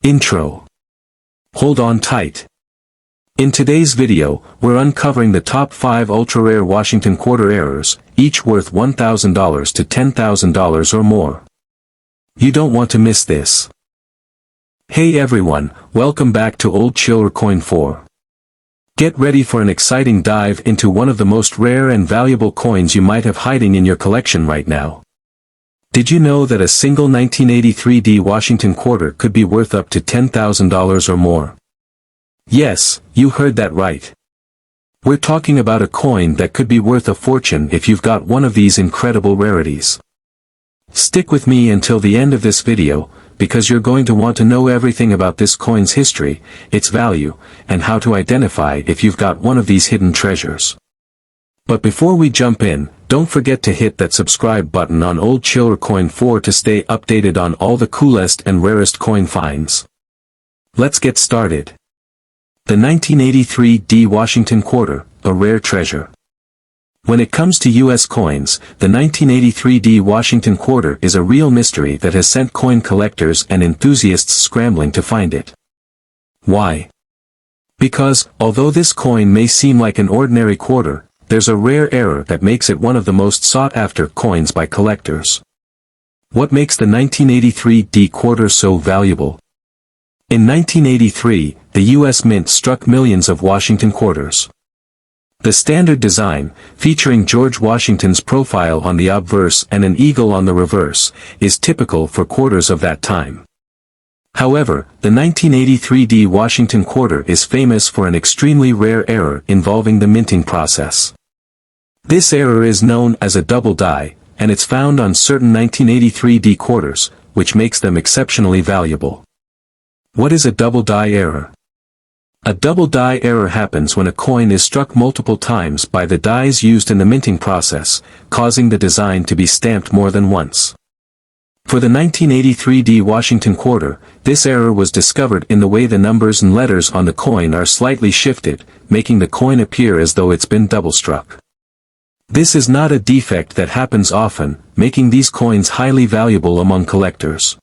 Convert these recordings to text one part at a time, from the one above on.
Intro. Hold on tight. In today's video, we're uncovering the top 5 ultra-rare Washington quarter errors, each worth $1,000 to $10,000 or more. You don't want to miss this. Hey everyone, welcome back to Old Chiller Coin 4. Get ready for an exciting dive into one of the most rare and valuable coins you might have hiding in your collection right now. Did you know that a single 1983 Washington quarter could be worth up to $10,000 or more? Yes, you heard that right. We're talking about a coin that could be worth a fortune if you've got one of these incredible rarities. Stick with me until the end of this video, because you're going to want to know everything about this coin's history, its value, and how to identify if you've got one of these hidden treasures. But before we jump in, don't forget to hit that subscribe button on Old Chiller Coin 4 to stay updated on all the coolest and rarest coin finds. Let's get started. The 1983 Washington quarter, a rare treasure. When it comes to U.S. coins, the 1983 Washington quarter is a real mystery that has sent coin collectors and enthusiasts scrambling to find it. Why? Because, although this coin may seem like an ordinary quarter, there's a rare error that makes it one of the most sought-after coins by collectors. What makes the 1983 quarter so valuable? In 1983, the U.S. Mint struck millions of Washington quarters. The standard design, featuring George Washington's profile on the obverse and an eagle on the reverse, is typical for quarters of that time. However, the 1983 Washington quarter is famous for an extremely rare error involving the minting process. This error is known as a double die, and it's found on certain 1983 quarters, which makes them exceptionally valuable. What is a double die error? A double die error happens when a coin is struck multiple times by the dies used in the minting process, causing the design to be stamped more than once. For the 1983 Washington quarter, this error was discovered in the way the numbers and letters on the coin are slightly shifted, making the coin appear as though it's been double struck. This is not a defect that happens often, making these coins highly valuable among collectors.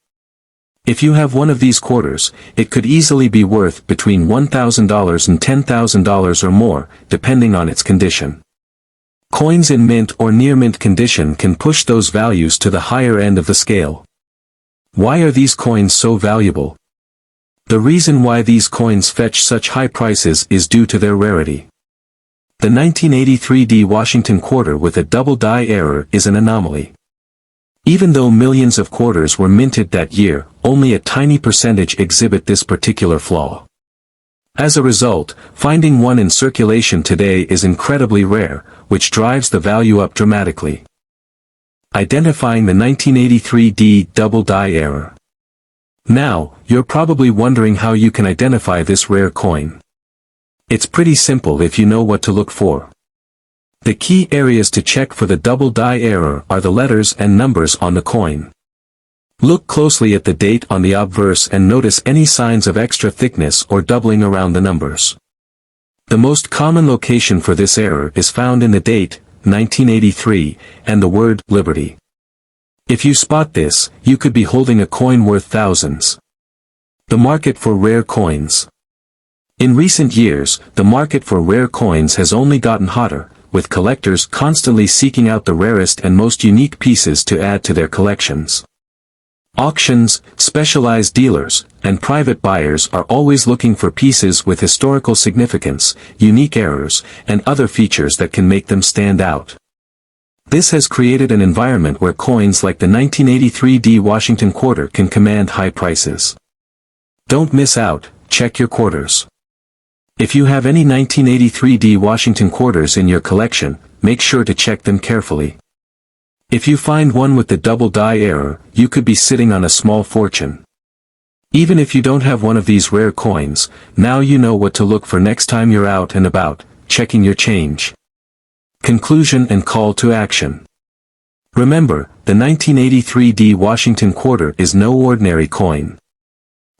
If you have one of these quarters, it could easily be worth between $1,000 and $10,000 or more, depending on its condition. Coins in mint or near mint condition can push those values to the higher end of the scale. Why are these coins so valuable? The reason why these coins fetch such high prices is due to their rarity. The 1983 Washington quarter with a double die error is an anomaly. Even though millions of quarters were minted that year, only a tiny percentage exhibit this particular flaw. As a result, finding one in circulation today is incredibly rare, which drives the value up dramatically. Identifying the 1983 double die error. Now, you're probably wondering how you can identify this rare coin. It's pretty simple if you know what to look for. The key areas to check for the double die error are the letters and numbers on the coin. Look closely at the date on the obverse and notice any signs of extra thickness or doubling around the numbers. The most common location for this error is found in the date, 1983, and the word, Liberty. If you spot this, you could be holding a coin worth thousands. The market for rare coins. In recent years, the market for rare coins has only gotten hotter, with collectors constantly seeking out the rarest and most unique pieces to add to their collections. Auctions, specialized dealers, and private buyers are always looking for pieces with historical significance, unique errors, and other features that can make them stand out. This has created an environment where coins like the 1983 Washington quarter can command high prices. Don't miss out, check your quarters. If you have any 1983 Washington quarters in your collection, make sure to check them carefully. If you find one with the double die error, you could be sitting on a small fortune. Even if you don't have one of these rare coins, now you know what to look for next time you're out and about, checking your change. Conclusion and call to action. Remember, the 1983 Washington quarter is no ordinary coin.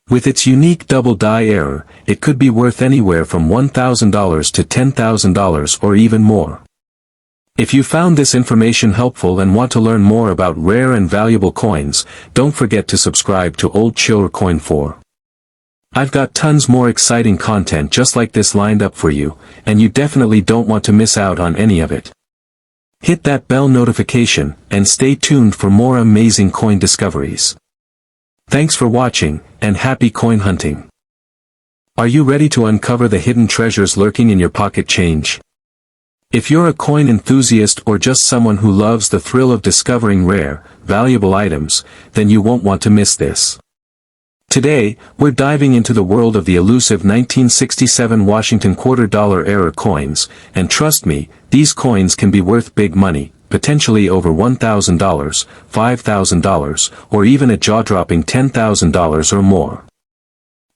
With its unique double die error, it could be worth anywhere from $1,000 to $10,000 or even more. If you found this information helpful and want to learn more about rare and valuable coins, don't forget to subscribe to Old Chiller Coin 4. I've got tons more exciting content just like this lined up for you, and you definitely don't want to miss out on any of it. Hit that bell notification, and stay tuned for more amazing coin discoveries. Thanks for watching, and happy coin hunting. Are you ready to uncover the hidden treasures lurking in your pocket change? If you're a coin enthusiast or just someone who loves the thrill of discovering rare, valuable items, then you won't want to miss this. Today, we're diving into the world of the elusive 1967 Washington quarter-dollar-era coins, and trust me, these coins can be worth big money, potentially over $1,000, $5,000, or even a jaw-dropping $10,000 or more.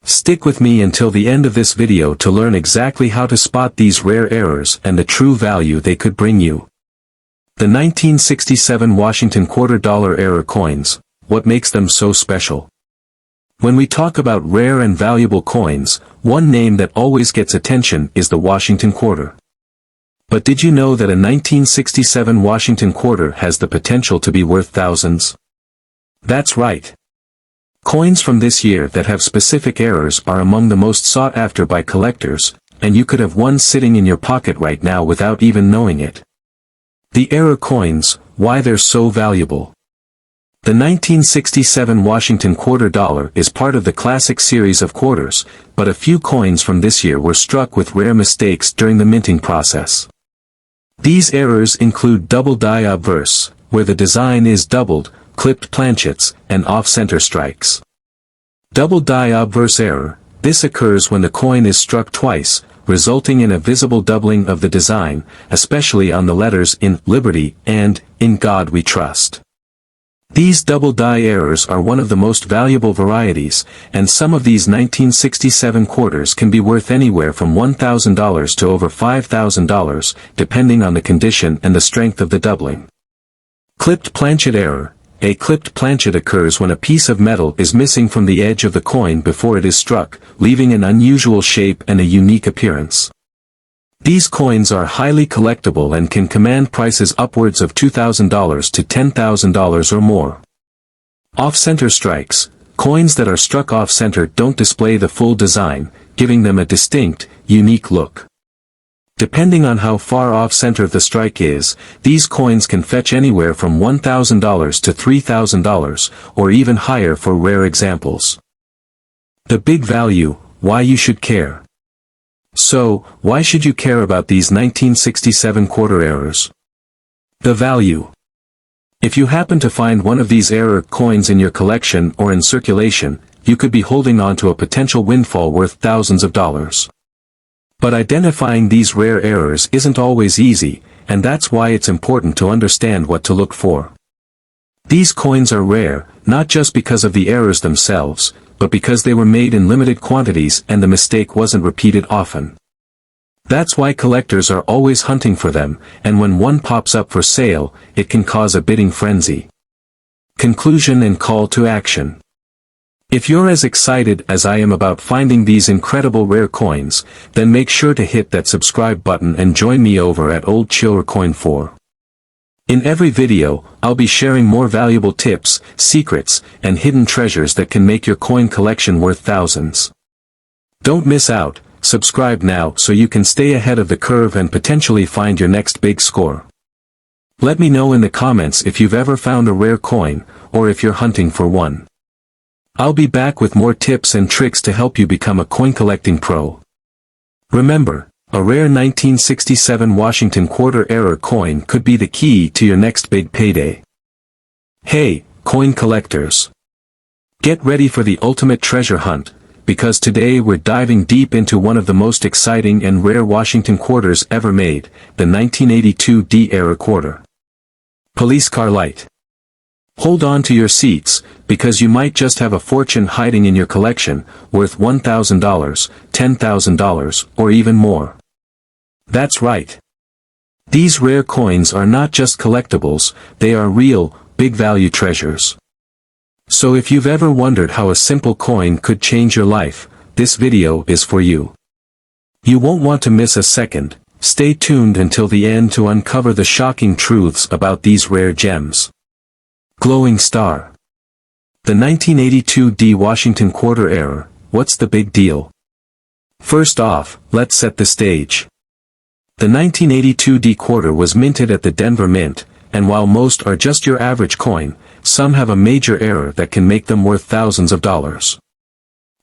Stick with me until the end of this video to learn exactly how to spot these rare errors and the true value they could bring you. The 1967 Washington quarter-dollar-era coins, what makes them so special? When we talk about rare and valuable coins, one name that always gets attention is the Washington quarter. But did you know that a 1967 Washington quarter has the potential to be worth thousands? That's right. Coins from this year that have specific errors are among the most sought after by collectors, and you could have one sitting in your pocket right now without even knowing it. The error coins, why they're so valuable. The 1967 Washington quarter dollar is part of the classic series of quarters, but a few coins from this year were struck with rare mistakes during the minting process. These errors include double die obverse, where the design is doubled, clipped planchets, and off-center strikes. Double die obverse error, this occurs when the coin is struck twice, resulting in a visible doubling of the design, especially on the letters in Liberty and In God We Trust. These double die errors are one of the most valuable varieties, and some of these 1967 quarters can be worth anywhere from $1,000 to over $5,000, depending on the condition and the strength of the doubling. Clipped planchet error. A clipped planchet occurs when a piece of metal is missing from the edge of the coin before it is struck, leaving an unusual shape and a unique appearance. These coins are highly collectible and can command prices upwards of $2,000 to $10,000 or more. Off-center strikes. Coins that are struck off-center don't display the full design, giving them a distinct, unique look. Depending on how far off-center the strike is, these coins can fetch anywhere from $1,000 to $3,000, or even higher for rare examples. The big value, why you should care. So, why should you care about these 1967 quarter errors? The value. If you happen to find one of these error coins in your collection or in circulation, you could be holding on to a potential windfall worth thousands of dollars. But identifying these rare errors isn't always easy, and that's why it's important to understand what to look for. These coins are rare, not just because of the errors themselves, but because they were made in limited quantities and the mistake wasn't repeated often. That's why collectors are always hunting for them, and when one pops up for sale, it can cause a bidding frenzy. Conclusion and call to action. If you're as excited as I am about finding these incredible rare coins, then make sure to hit that subscribe button and join me over at Old Chiller Coin 4. In every video, I'll be sharing more valuable tips, secrets, and hidden treasures that can make your coin collection worth thousands. Don't miss out, subscribe now so you can stay ahead of the curve and potentially find your next big score. Let me know in the comments if you've ever found a rare coin, or if you're hunting for one. I'll be back with more tips and tricks to help you become a coin collecting pro. Remember, a rare 1967 Washington quarter error coin could be the key to your next big payday. Hey, coin collectors! Get ready for the ultimate treasure hunt, because today we're diving deep into one of the most exciting and rare Washington quarters ever made, the 1982 D-era quarter. Police car light. Hold on to your seats, because you might just have a fortune hiding in your collection, worth $1,000, $10,000, or even more. That's right. These rare coins are not just collectibles, they are real, big-value treasures. So if you've ever wondered how a simple coin could change your life, this video is for you. You won't want to miss a second. Stay tuned until the end to uncover the shocking truths about these rare gems. Glowing star. The 1982 D Washington quarter error, what's the big deal? First off, let's set the stage. The 1982 D quarter was minted at the Denver Mint, and while most are just your average coin, some have a major error that can make them worth thousands of dollars.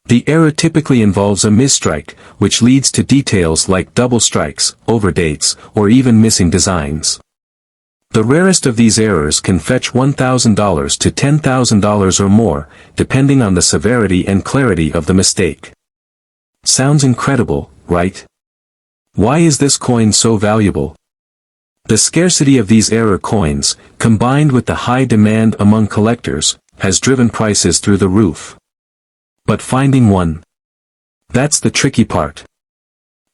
The error typically involves a misstrike, which leads to details like double strikes, overdates, or even missing designs. The rarest of these errors can fetch $1,000 to $10,000 or more, depending on the severity and clarity of the mistake. Sounds incredible, right? Why is this coin so valuable? The scarcity of these error coins, combined with the high demand among collectors, has driven prices through the roof. But finding one? That's the tricky part.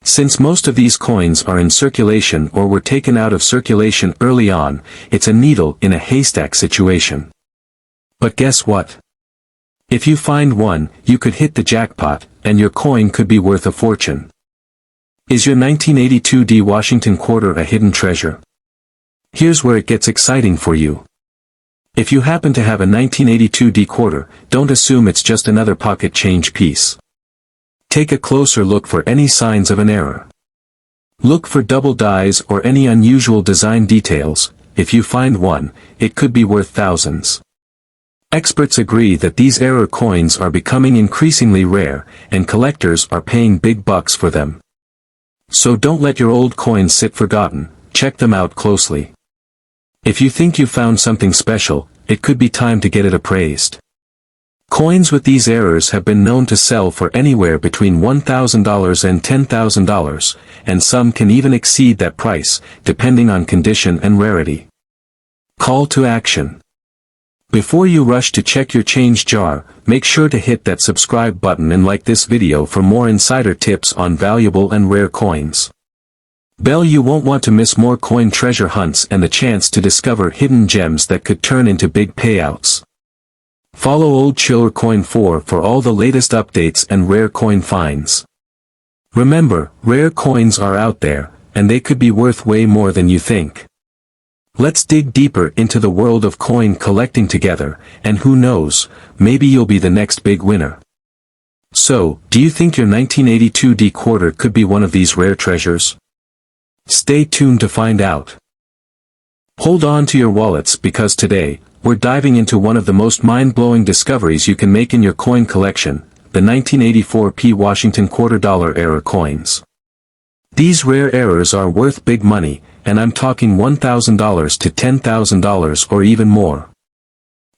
Since most of these coins are in circulation or were taken out of circulation early on, it's a needle in a haystack situation. But guess what? If you find one, you could hit the jackpot, and your coin could be worth a fortune. Is your 1982 D Washington quarter a hidden treasure? Here's where it gets exciting for you. If you happen to have a 1982 D quarter, don't assume it's just another pocket change piece. Take a closer look for any signs of an error. Look for double dies or any unusual design details. If you find one, it could be worth thousands. Experts agree that these error coins are becoming increasingly rare, and collectors are paying big bucks for them. So don't let your old coins sit forgotten, check them out closely. If you think you found something special, it could be time to get it appraised. Coins with these errors have been known to sell for anywhere between $1,000 and $10,000, and some can even exceed that price, depending on condition and rarity. Call to action. Before you rush to check your change jar, make sure to hit that subscribe button and like this video for more insider tips on valuable and rare coins. You won't want to miss more coin treasure hunts and the chance to discover hidden gems that could turn into big payouts. Follow Old Chiller Coin 4 for all the latest updates and rare coin finds. Remember, rare coins are out there, and they could be worth way more than you think. Let's dig deeper into the world of coin collecting together, and who knows, maybe you'll be the next big winner. So, do you think your 1982 D quarter could be one of these rare treasures? Stay tuned to find out. Hold on to your wallets because today, we're diving into one of the most mind-blowing discoveries you can make in your coin collection, the 1984 P Washington $quarter error coins. These rare errors are worth big money, and I'm talking $1,000 to $10,000 or even more.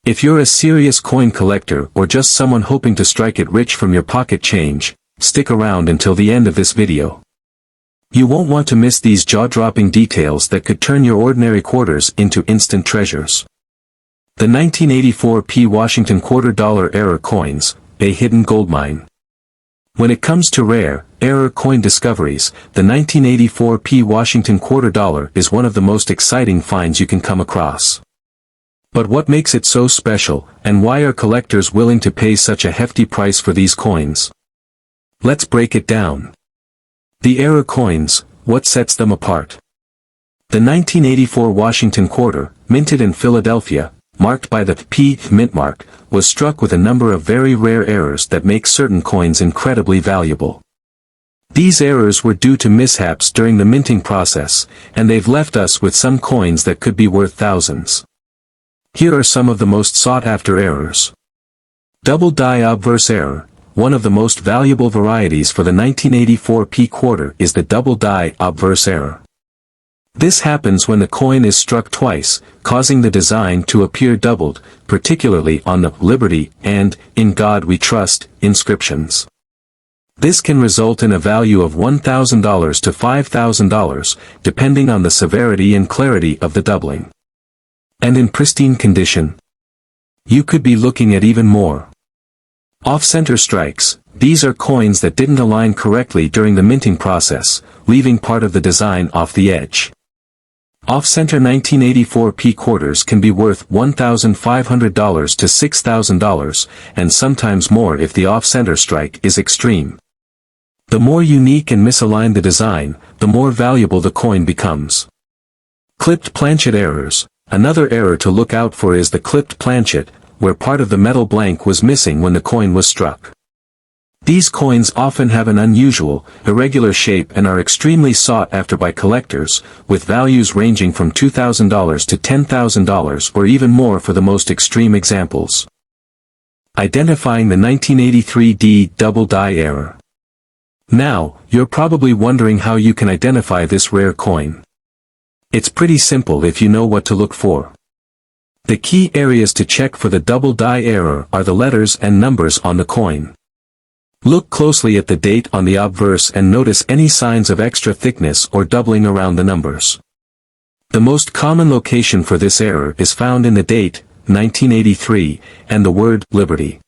If you're a serious coin collector or just someone hoping to strike it rich from your pocket change, stick around until the end of this video. You won't want to miss these jaw-dropping details that could turn your ordinary quarters into instant treasures. The 1984 P Washington $quarter error coins, a hidden goldmine. When it comes to rare, error coin discoveries, the 1984 P Washington $quarter is one of the most exciting finds you can come across. But what makes it so special, and why are collectors willing to pay such a hefty price for these coins? Let's break it down. The error coins, what sets them apart? The 1984 Washington quarter, minted in Philadelphia, marked by the P mint mark, was struck with a number of very rare errors that make certain coins incredibly valuable. These errors were due to mishaps during the minting process, and they've left us with some coins that could be worth thousands. Here are some of the most sought-after errors. Double die obverse error. One of the most valuable varieties for the 1984 P quarter is the double die obverse error. This happens when the coin is struck twice, causing the design to appear doubled, particularly on the Liberty and In God We Trust inscriptions. This can result in a value of $1,000 to $5,000, depending on the severity and clarity of the doubling. And in pristine condition, you could be looking at even more. Off-center strikes. These are coins that didn't align correctly during the minting process, leaving part of the design off the edge. Off-center 1984 P quarters can be worth $1,500 to $6,000, and sometimes more if the off-center strike is extreme. The more unique and misaligned the design, the more valuable the coin becomes. Clipped planchet errors. Another error to look out for is the clipped planchet, where part of the metal blank was missing when the coin was struck. These coins often have an unusual, irregular shape and are extremely sought after by collectors, with values ranging from $2,000 to $10,000 or even more for the most extreme examples. Identifying the 1983 double die error. Now, you're probably wondering how you can identify this rare coin. It's pretty simple if you know what to look for. The key areas to check for the double die error are the letters and numbers on the coin. Look closely at the date on the obverse and notice any signs of extra thickness or doubling around the numbers. The most common location for this error is found in the date, 1983, and the word Liberty.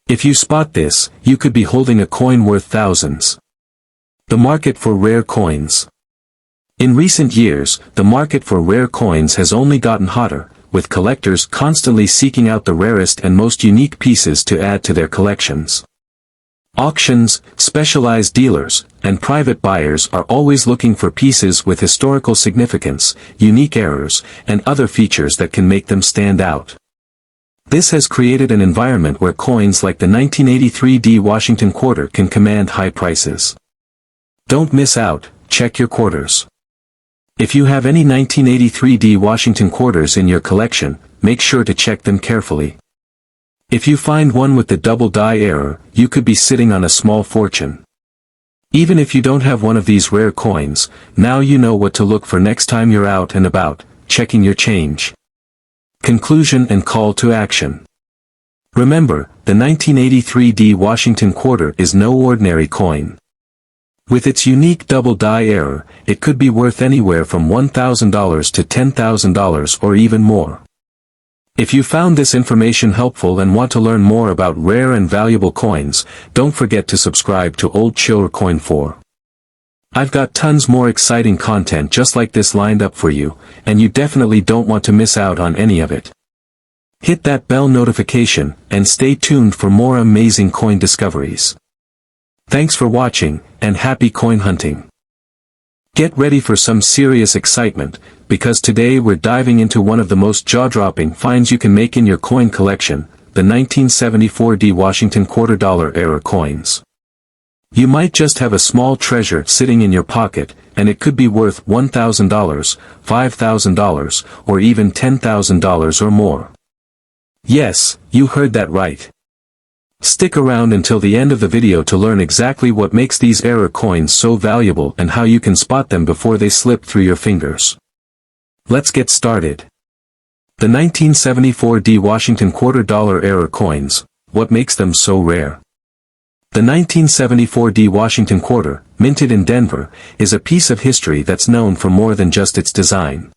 If you spot this, you could be holding a coin worth thousands. The market for rare coins. In recent years, the market for rare coins has only gotten hotter, with collectors constantly seeking out the rarest and most unique pieces to add to their collections. Auctions, specialized dealers, and private buyers are always looking for pieces with historical significance, unique errors, and other features that can make them stand out. This has created an environment where coins like the 1983 Washington quarter can command high prices. Don't miss out, check your quarters. If you have any 1983 Washington quarters in your collection, make sure to check them carefully. If you find one with the double die error, you could be sitting on a small fortune. Even if you don't have one of these rare coins, now you know what to look for next time you're out and about, checking your change. Conclusion and call to action. Remember, the 1983 Washington quarter is no ordinary coin. With its unique double die error, it could be worth anywhere from $1,000 to $10,000 or even more. If you found this information helpful and want to learn more about rare and valuable coins, don't forget to subscribe to Old Chiller Coin 4. I've got tons more exciting content just like this lined up for you, and you definitely don't want to miss out on any of it. Hit that bell notification, and stay tuned for more amazing coin discoveries. Thanks for watching, and happy coin hunting. Get ready for some serious excitement, because today we're diving into one of the most jaw-dropping finds you can make in your coin collection, the 1974 Washington $quarter error coins. You might just have a small treasure sitting in your pocket, and it could be worth $1,000, $5,000, or even $10,000 or more. Yes, you heard that right. Stick around until the end of the video to learn exactly what makes these error coins so valuable and how you can spot them before they slip through your fingers. Let's get started. The 1974 Washington $quarter error coins, what makes them so rare? The 1974 Washington quarter, minted in Denver, is a piece of history that's known for more than just its design.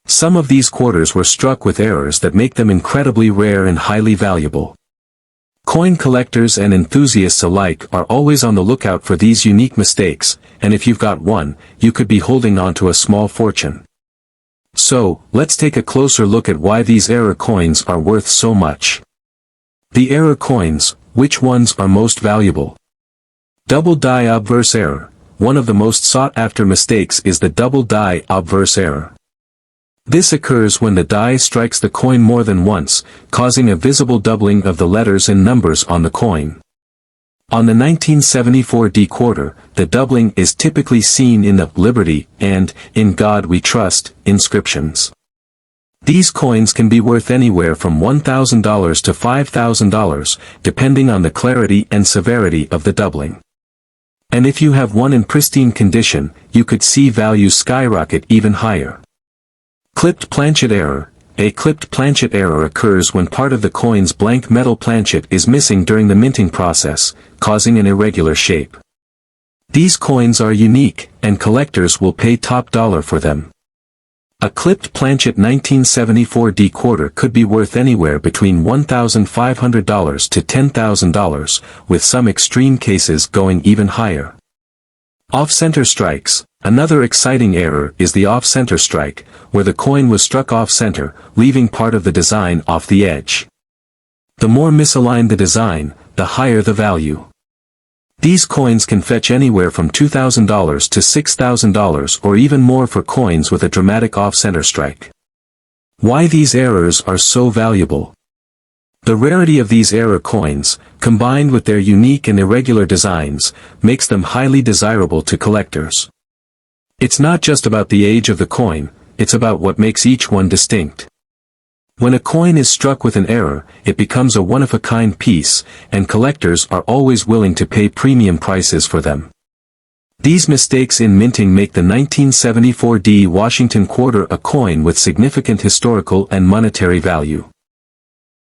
Some of these quarters were struck with errors that make them incredibly rare and highly valuable. Coin collectors and enthusiasts alike are always on the lookout for these unique mistakes, and if you've got one, you could be holding on to a small fortune. So, let's take a closer look at why these error coins are worth so much. The error coins, which ones are most valuable? Double die obverse error. One of the most sought-after mistakes is the double die obverse error. This occurs when the die strikes the coin more than once, causing a visible doubling of the letters and numbers on the coin. On the 1974 quarter, the doubling is typically seen in the Liberty and In God We Trust inscriptions. These coins can be worth anywhere from $1,000 to $5,000, depending on the clarity and severity of the doubling. And if you have one in pristine condition, you could see values skyrocket even higher. Clipped planchet error. A clipped planchet error occurs when part of the coin's blank metal planchet is missing during the minting process, causing an irregular shape. These coins are unique, and collectors will pay top dollar for them. A clipped planchet 1974 quarter could be worth anywhere between $1,500 to $10,000, with some extreme cases going even higher. Off-center strikes. Another exciting error is the off-center strike, where the coin was struck off-center, leaving part of the design off the edge. The more misaligned the design, the higher the value. These coins can fetch anywhere from $2,000 to $6,000 or even more for coins with a dramatic off-center strike. Why these errors are so valuable? The rarity of these error coins, combined with their unique and irregular designs, makes them highly desirable to collectors. It's not just about the age of the coin, it's about what makes each one distinct. When a coin is struck with an error, it becomes a one-of-a-kind piece, and collectors are always willing to pay premium prices for them. These mistakes in minting make the 1974 D Washington quarter a coin with significant historical and monetary value.